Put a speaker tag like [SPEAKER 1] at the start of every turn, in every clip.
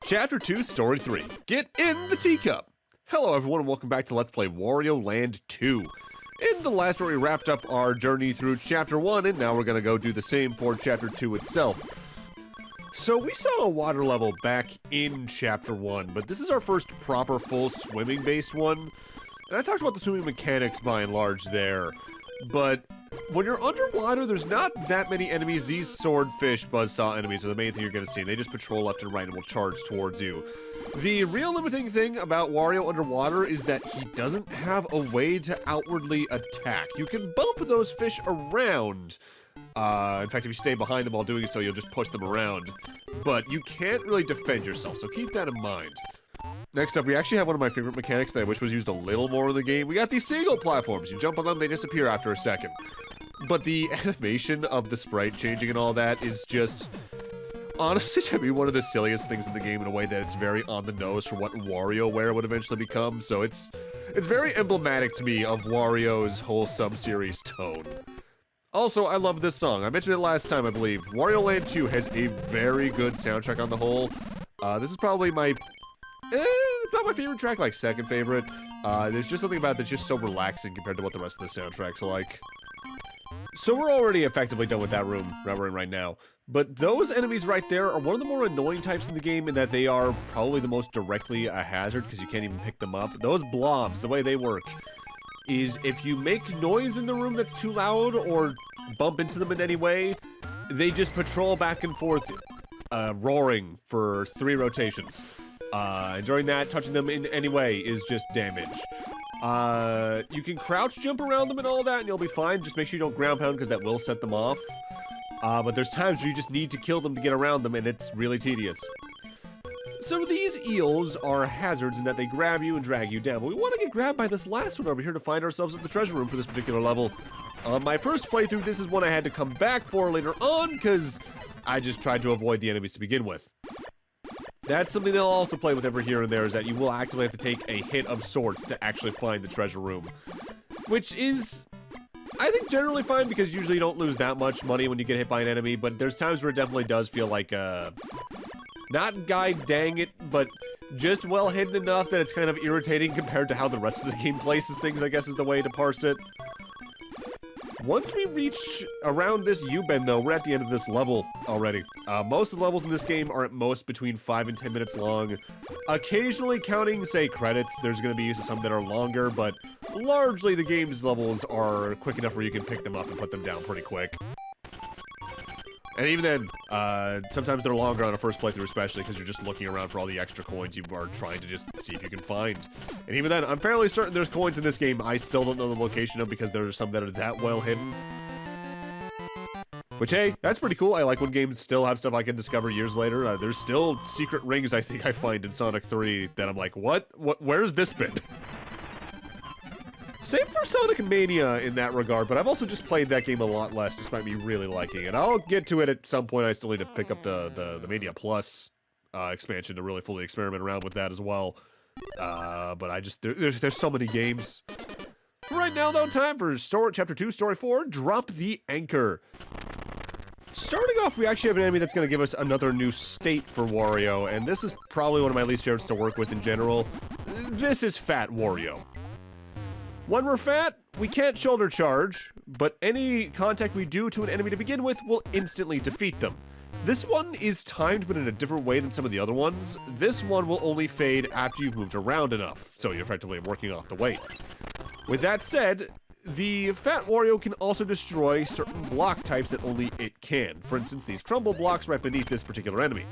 [SPEAKER 1] Chapter 2, Story 3. Get in the Teacup! Hello everyone and welcome back to Let's Play Wario Land 2. In the last where we wrapped up our journey through Chapter 1, and now we're gonna go do the same for Chapter 2 itself. So we saw a water level back in Chapter 1, but this is our first proper full swimming-based one. And I talked about the swimming mechanics by and large there, but when you're underwater, there's not that many enemies. These swordfish buzzsaw enemies are the main thing you're going to see. They just patrol left and right and will charge towards you. The real limiting thing about Wario underwater is that he doesn't have a way to outwardly attack. You can bump those fish around. In fact, if you stay behind them while doing so, you'll just push them around. But you can't really defend yourself, so keep that in mind. Next up, we actually have one of my favorite mechanics that I wish was used a little more in the game. We got these seagull platforms. You jump on them, they disappear after a second. But the animation of the sprite changing and all that is just, honestly, to me, one of the silliest things in the game in a way that it's very on the nose for what WarioWare would eventually become. So it's very emblematic to me of Wario's whole sub-series tone. Also, I love this song. I mentioned it last time, I believe. Wario Land 2 has a very good soundtrack on the whole. This is probably my not my favorite track, like second favorite. There's just something about it that's just so relaxing compared to what the rest of the soundtrack's like. So we're already effectively done with that room that we're in right now. But those enemies right there are one of the more annoying types in the game in that they are probably the most directly a hazard because you can't even pick them up. Those blobs, the way they work is if you make noise in the room that's too loud or bump into them in any way, they just patrol back and forth, roaring for 3 rotations. And during that, touching them in any way is just damage. You can crouch jump around them and all that, and you'll be fine. Just make sure you don't ground pound, because that will set them off. But there's times where you just need to kill them to get around them, and it's really tedious. So these eels are hazards in that they grab you and drag you down. But we want to get grabbed by this last one over here to find ourselves at the treasure room for this particular level. On my first playthrough, this is one I had to come back for later on, because I just tried to avoid the enemies to begin with. That's something they'll also play with every here and there, is that you will actively have to take a hit of sorts to actually find the treasure room. Which is, I think, generally fine, because usually you don't lose that much money when you get hit by an enemy, but there's times where it definitely does feel like, not god dang it, but just well hidden enough that it's kind of irritating compared to how the rest of the game places things, I guess is the way to parse it. Once we reach around this U-bend, though, we're at the end of this level already. Most of the levels in this game are at most between 5 and 10 minutes long. Occasionally, counting, say, credits, there's going to be some that are longer, but largely the game's levels are quick enough where you can pick them up and put them down pretty quick. And even then, sometimes they're longer on a first playthrough, especially because you're just looking around for all the extra coins you are trying to just see if you can find. And even then, I'm fairly certain there's coins in this game I still don't know the location of because there are some that are that well hidden. Which, hey, that's pretty cool. I like when games still have stuff I can discover years later. There's still secret rings I think I find in Sonic 3 that I'm like, what? Where's this been? Same for Sonic Mania in that regard, but I've also just played that game a lot less, despite me really liking it. I'll get to it at some point. I still need to pick up the Mania Plus expansion to really fully experiment around with that as well. But I just, there's so many games. Right now, though, time for Chapter 2, Story 4, Drop the Anchor. Starting off, we actually have an enemy that's going to give us another new state for Wario, and this is probably one of my least favorites to work with in general. This is Fat Wario. When we're fat, we can't shoulder charge, but any contact we do to an enemy to begin with will instantly defeat them. This one is timed, but in a different way than some of the other ones. This one will only fade after you've moved around enough, so you're effectively working off the weight. With that said, the Fat Wario can also destroy certain block types that only it can. For instance, these crumble blocks right beneath this particular enemy.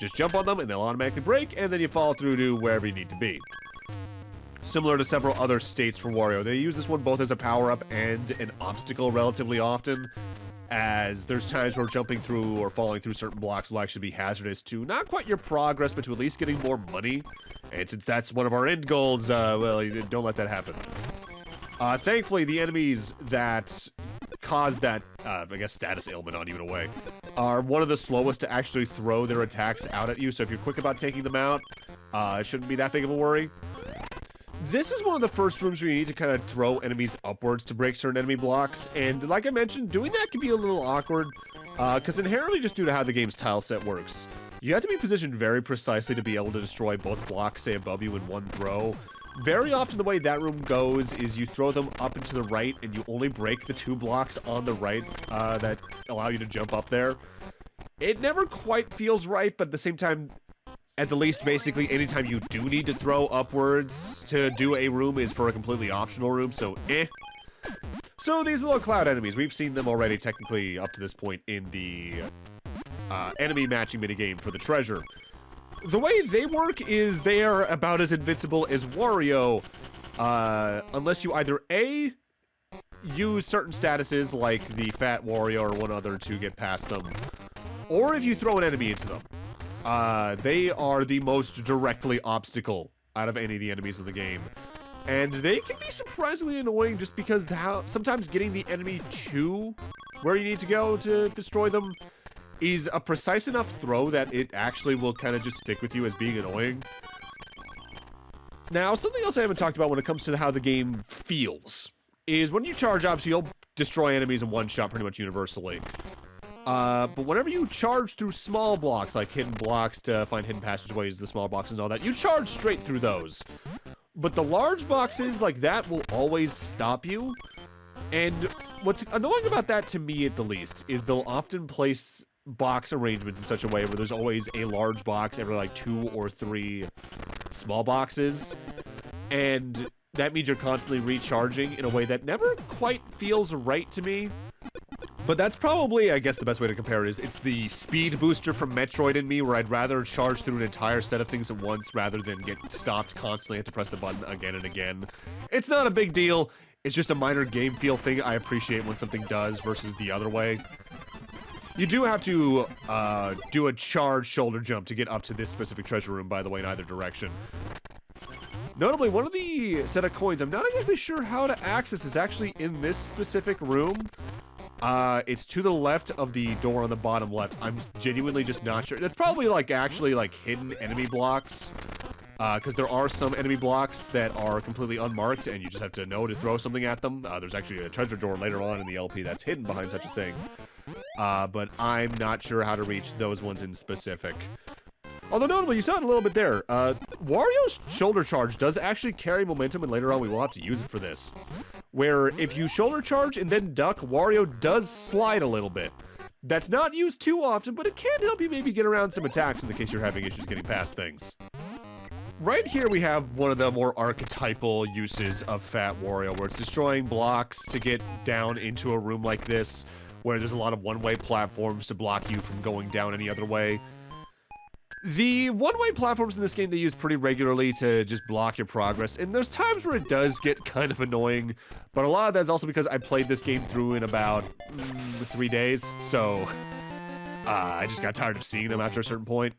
[SPEAKER 1] Just jump on them and they'll automatically break, and then you fall through to wherever you need to be. Similar to several other states for Wario, they use this one both as a power-up and an obstacle relatively often, as there's times where jumping through or falling through certain blocks will actually be hazardous to not quite your progress, but to at least getting more money. And since that's one of our end goals, well, don't let that happen. Thankfully, the enemies that cause that, I guess, status ailment on you in a way, are one of the slowest to actually throw their attacks out at you, so if you're quick about taking them out, it shouldn't be that big of a worry. This is one of the first rooms where you need to kind of throw enemies upwards to break certain enemy blocks, and like I mentioned, doing that can be a little awkward, because inherently just due to how the game's tile set works, You have to be positioned very precisely to be able to destroy both blocks, say, above you in one throw. Very often the way that room goes is you throw them up and to the right, and you only break the 2 blocks on the right that allow you to jump up there. It never quite feels right, but at the same time, at the least, basically, anytime you do need to throw upwards to do a room is for a completely optional room, so eh. So these little cloud enemies, we've seen them already technically up to this point in the enemy matching minigame for the treasure. The way they work is they are about as invincible as Wario, unless you either A, use certain statuses like the Fat Wario or one other to get past them, or if you throw an enemy into them. They are the most directly obstacle out of any of the enemies in the game. And they can be surprisingly annoying just because sometimes getting the enemy to where you need to go to destroy them is a precise enough throw that it actually will kind of just stick with you as being annoying. Now, something else I haven't talked about when it comes to how the game feels is when you charge, obviously, you'll destroy enemies in one shot pretty much universally. But whenever you charge through small blocks, like hidden blocks to find hidden passageways, the small boxes and all that, you charge straight through those. But the large boxes like that will always stop you. And what's annoying about that, to me at the least, is they'll often place box arrangement in such a way where there's always a large box every like 2 or 3 small boxes. And that means you're constantly recharging in a way that never quite feels right to me. But that's probably, I guess the best way to compare it is, it's the speed booster from Metroid in me, where I'd rather charge through an entire set of things at once rather than get stopped constantly, have to press the button again and again. It's not a big deal, it's just a minor game feel thing I appreciate when something does versus the other way. You do have to do a charge shoulder jump to get up to this specific treasure room, by the way, in either direction. Notably, one of the set of coins I'm not exactly sure how to access is actually in this specific room. It's to the left of the door on the bottom left. I'm genuinely just not sure. It's probably like actually like hidden enemy blocks. Because there are some enemy blocks that are completely unmarked and you just have to know to throw something at them. There's actually a treasure door later on in the LP that's hidden behind such a thing. But I'm not sure how to reach those ones in specific. Although notably, you saw it a little bit there. Wario's shoulder charge does actually carry momentum, and later on we will have to use it for this. Where if you shoulder charge and then duck, Wario does slide a little bit. That's not used too often, but it can help you maybe get around some attacks in the case you're having issues getting past things. Right here we have one of the more archetypal uses of Fat Wario, where it's destroying blocks to get down into a room like this, where there's a lot of one-way platforms to block you from going down any other way. The one-way platforms in this game they use pretty regularly to just block your progress, and there's times where it does get kind of annoying, but a lot of that's also because I played this game through in about 3 days, so I just got tired of seeing them after a certain point.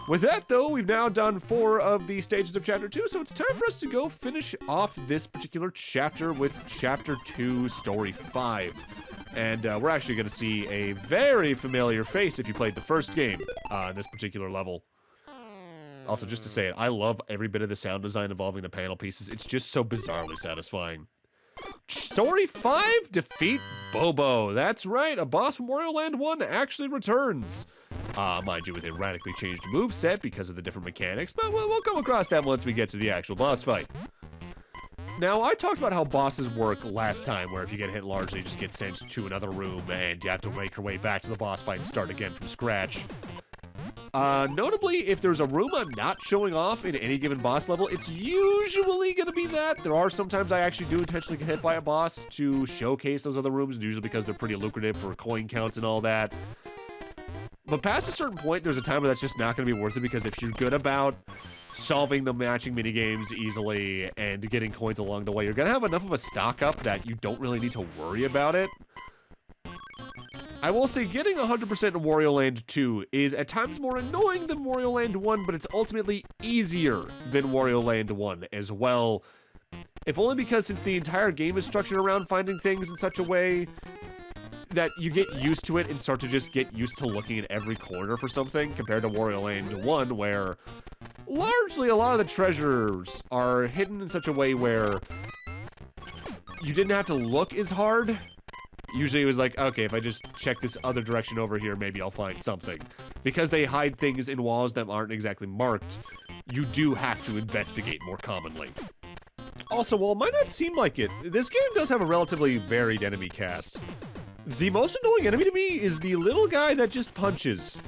[SPEAKER 1] With that, though, we've now done 4 of the stages of Chapter 2, so it's time for us to go finish off this particular chapter with Chapter 2, Story 5. And we're actually going to see a very familiar face if you played the first game in this particular level. Also, just to say it, I love every bit of the sound design involving the panel pieces. It's just so bizarrely satisfying. Story 5, Defeat Bobo. That's right, a boss from Wario Land 1 actually returns. Mind you, with a radically changed moveset because of the different mechanics, but we'll come across that once we get to the actual boss fight. Now, I talked about how bosses work last time, where if you get hit largely, you just get sent to another room, and you have to make your way back to the boss fight and start again from scratch. Notably, if there's a room I'm not showing off in any given boss level, it's usually going to be that. There are sometimes I actually do intentionally get hit by a boss to showcase those other rooms, usually because they're pretty lucrative for coin counts and all that. But past a certain point, there's a time where that's just not going to be worth it, because if you're good about solving the matching minigames easily and getting coins along the way, you're going to have enough of a stock up that you don't really need to worry about it. I will say getting 100% in Wario Land 2 is at times more annoying than Wario Land 1, but it's ultimately easier than Wario Land 1 as well. If only because since the entire game is structured around finding things in such a way that you get used to it and start to just get used to looking at every corner for something, compared to Wario Land 1, where largely a lot of the treasures are hidden in such a way where you didn't have to look as hard. Usually it was like, okay, if I just check this other direction over here, maybe I'll find something. Because they hide things in walls that aren't exactly marked, you do have to investigate more commonly. Also, while it might not seem like it, this game does have a relatively varied enemy cast. The most annoying enemy to me is the little guy that just punches.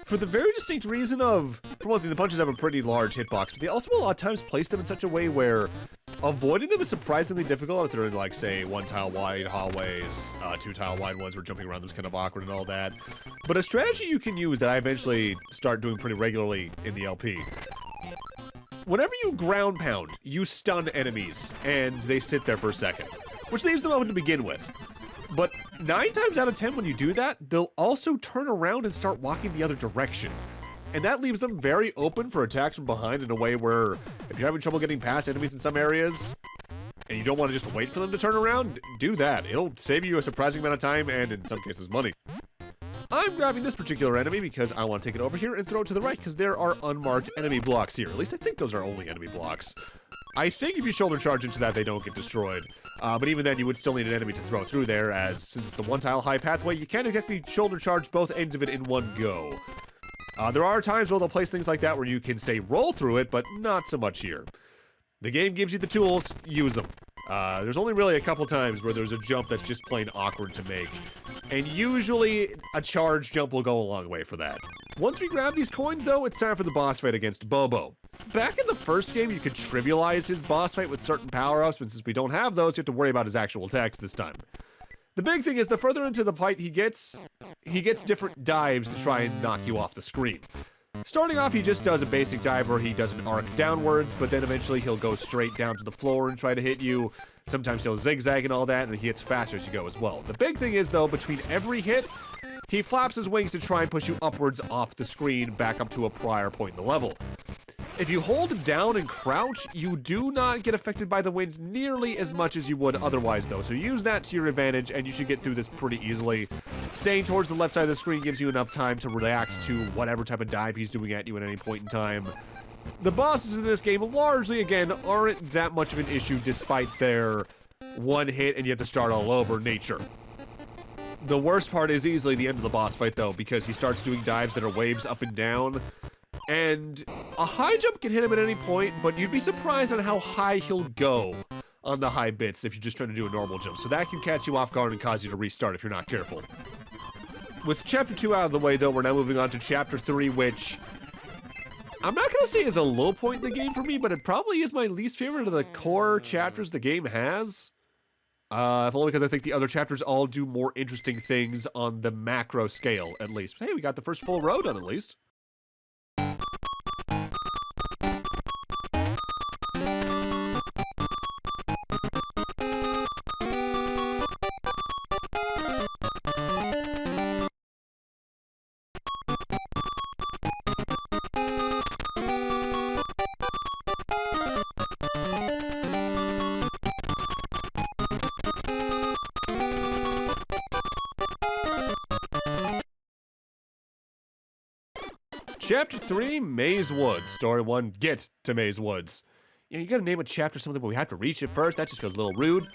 [SPEAKER 1] For the very distinct reason of, for one thing, the punches have a pretty large hitbox, but they also a lot of times place them in such a way where avoiding them is surprisingly difficult if they're in, like, say, 1-tile-wide hallways, 2-tile-wide ones where jumping around them is kind of awkward and all that. But a strategy you can use that I eventually start doing pretty regularly in the LP. Whenever you ground pound, you stun enemies, and they sit there for a second, which leaves them open to begin with. But 9 times out of 10 when you do that, they'll also turn around and start walking the other direction. And that leaves them very open for attacks from behind in a way where if you're having trouble getting past enemies in some areas, and you don't want to just wait for them to turn around, do that. It'll save you a surprising amount of time and, in some cases, money. I'm grabbing this particular enemy because I want to take it over here and throw it to the right because there are unmarked enemy blocks here. At least I think those are only enemy blocks. I think if you shoulder charge into that, they don't get destroyed. But even then, you would still need an enemy to throw through there, as since it's a 1-tile high pathway, you can't exactly shoulder charge both ends of it in one go. There are times where they'll place things like that where you can, say, roll through it, but not so much here. The game gives you the tools, use them. There's only really a couple times where there's a jump that's just plain awkward to make. And usually, a charge jump will go a long way for that. Once we grab these coins, though, it's time for the boss fight against Bobo. Back in the first game, you could trivialize his boss fight with certain power-ups, but since we don't have those, you have to worry about his actual attacks this time. The big thing is, the further into the fight he gets different dives to try and knock you off the screen. Starting off, he just does a basic dive where he does an arc downwards, but then eventually he'll go straight down to the floor and try to hit you. Sometimes he'll zigzag and all that, and he hits faster as you go as well. The big thing is, though, between every hit, he flaps his wings to try and push you upwards off the screen back up to a prior point in the level. If you hold down and crouch, you do not get affected by the wind nearly as much as you would otherwise, though. So use that to your advantage, and you should get through this pretty easily. Staying towards the left side of the screen gives you enough time to react to whatever type of dive he's doing at you at any point in time. The bosses in this game largely, again, aren't that much of an issue despite their one hit and you have to start all over nature. The worst part is easily the end of the boss fight, though, because he starts doing dives that are waves up and down. And a high jump can hit him at any point, but you'd be surprised on how high he'll go on the high bits if you're just trying to do a normal jump. So that can catch you off guard and cause you to restart if you're not careful. With Chapter 2 out of the way, though, we're now moving on to Chapter 3, which I'm not going to say is a low point in the game for me, but it probably is my least favorite of the core chapters the game has. If only because I think the other chapters all do more interesting things on the macro scale, at least. Hey, we got the first full row done, at least. Chapter 3, Maze Woods. Story 1, Get to Maze Woods. You gotta name a chapter something, but we have to reach it first. That just feels a little rude.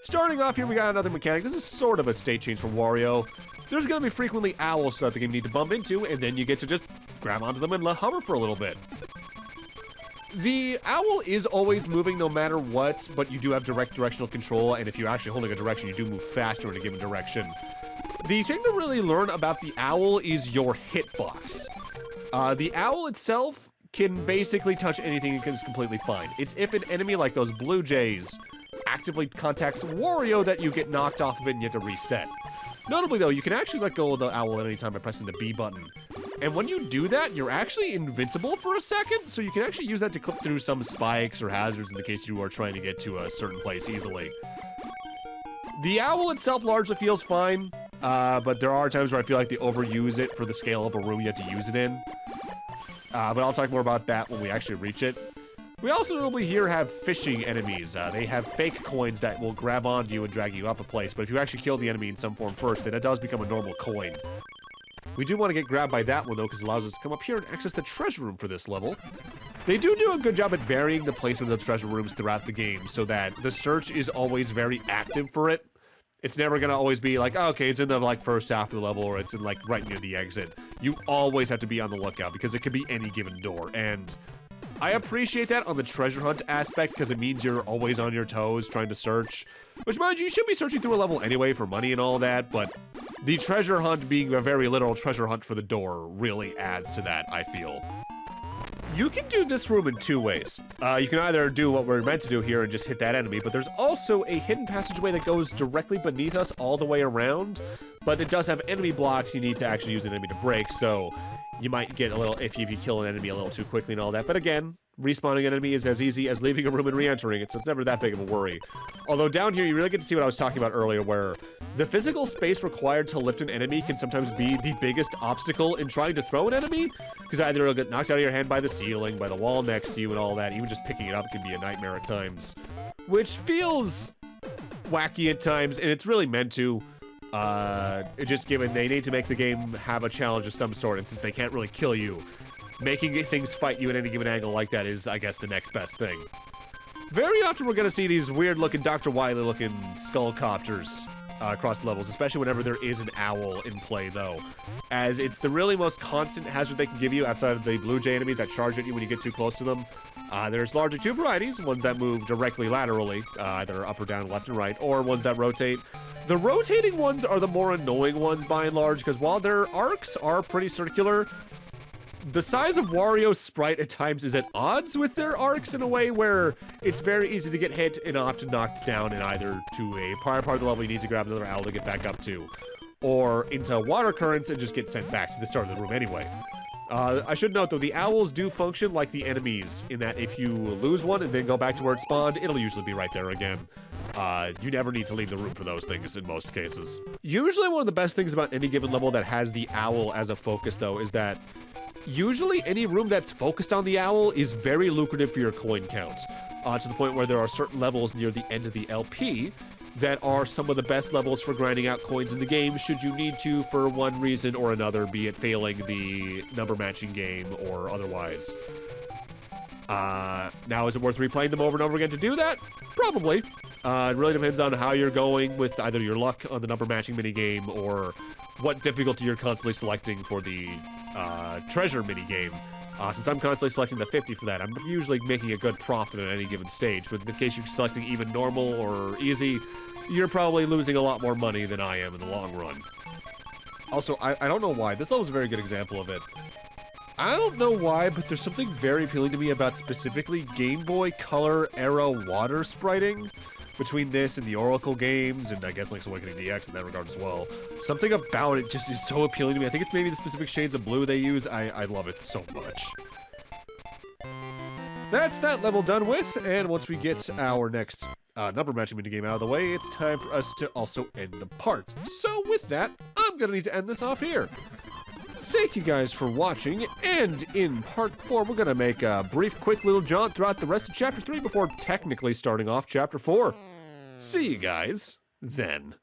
[SPEAKER 1] Starting off here, we got another mechanic. This is sort of a state change from Wario. There's gonna be frequently owls throughout the game you need to bump into, and then you get to just grab onto them and let hover for a little bit. The owl is always moving no matter what, but you do have direct directional control, and if you're actually holding a direction, you do move faster in a given direction. The thing to really learn about the owl is your hitbox. The owl itself can basically touch anything and is completely fine. It's if an enemy like those blue jays actively contacts Wario that you get knocked off of it and you have to reset. Notably though, you can actually let go of the owl at any time by pressing the B button. And when you do that, you're actually invincible for a second, so you can actually use that to clip through some spikes or hazards in the case you are trying to get to a certain place easily. The owl itself largely feels fine, but there are times where I feel like they overuse it for the scale of a room you have to use it in. But I'll talk more about that when we actually reach it. We also notably here have fishing enemies. They have fake coins that will grab onto you and drag you up a place, but if you actually kill the enemy in some form first, then it does become a normal coin. We do want to get grabbed by that one, though, because it allows us to come up here and access the treasure room for this level. They do a good job at varying the placement of the treasure rooms throughout the game, so that the search is always very active for it. It's never gonna always be like, oh, okay, it's in the like first half of the level, or it's in like right near the exit. You always have to be on the lookout because it could be any given door. And I appreciate that on the treasure hunt aspect because it means you're always on your toes trying to search. Which, mind you should be searching through a level anyway for money and all that, but the treasure hunt being a very literal treasure hunt for the door really adds to that, I feel. You can do this room in two ways. You can either do what we're meant to do here and just hit that enemy, but there's also a hidden passageway that goes directly beneath us all the way around, but it does have enemy blocks you need to actually use an enemy to break, so you might get a little iffy if you kill an enemy a little too quickly and all that, but again, respawning an enemy is as easy as leaving a room and re-entering it, so it's never that big of a worry. Although down here, you really get to see what I was talking about earlier, where the physical space required to lift an enemy can sometimes be the biggest obstacle in trying to throw an enemy, because either it'll get knocked out of your hand by the ceiling, by the wall next to you and all that, even just picking it up can be a nightmare at times, which feels wacky at times, and it's really meant to. Just given they need to make the game have a challenge of some sort, and since they can't really kill you, making things fight you at any given angle like that is, I guess, the next best thing. Very often we're gonna see these weird-looking Dr. Wily-looking skullcopters across the levels, especially whenever there is an owl in play, though, as it's the really most constant hazard they can give you outside of the blue jay enemies that charge at you when you get too close to them. There's largely two varieties, ones that move directly laterally, either up or down, left and right, or ones that rotate. The rotating ones are the more annoying ones by and large, because while their arcs are pretty circular, the size of Wario's sprite at times is at odds with their arcs in a way where it's very easy to get hit and often knocked down in either to a prior part of the level you need to grab another owl to get back up to, or into water currents and just get sent back to the start of the room anyway. I should note though, the owls do function like the enemies in that if you lose one and then go back to where it spawned, it'll usually be right there again. You never need to leave the room for those things in most cases. Usually one of the best things about any given level that has the owl as a focus though is that usually any room that's focused on the owl is very lucrative for your coin count, to the point where there are certain levels near the end of the LP that are some of the best levels for grinding out coins in the game should you need to for one reason or another, be it failing the number matching game or otherwise. Now is it worth replaying them over and over again to do that? Probably. It really depends on how you're going with either your luck on the number matching minigame or what difficulty you're constantly selecting for the treasure minigame. Since I'm constantly selecting the 50 for that, I'm usually making a good profit at any given stage, but in the case you're selecting even normal or easy, you're probably losing a lot more money than I am in the long run. Also, I don't know why. This level's a very good example of it. I don't know why, but there's something very appealing to me about specifically Game Boy Color era water spriting between this and the Oracle games, and I guess Link's Awakening DX in that regard as well. Something about it just is so appealing to me. I think it's maybe the specific shades of blue they use. I love it so much. That's that level done with, and once we get our next number matching minigame out of the way, it's time for us to also end the part. So with that, I'm gonna need to end this off here. Thank you guys for watching, and in part 4, we're gonna make a brief, quick little jaunt throughout the rest of Chapter 3 before technically starting off Chapter 4. See you guys then.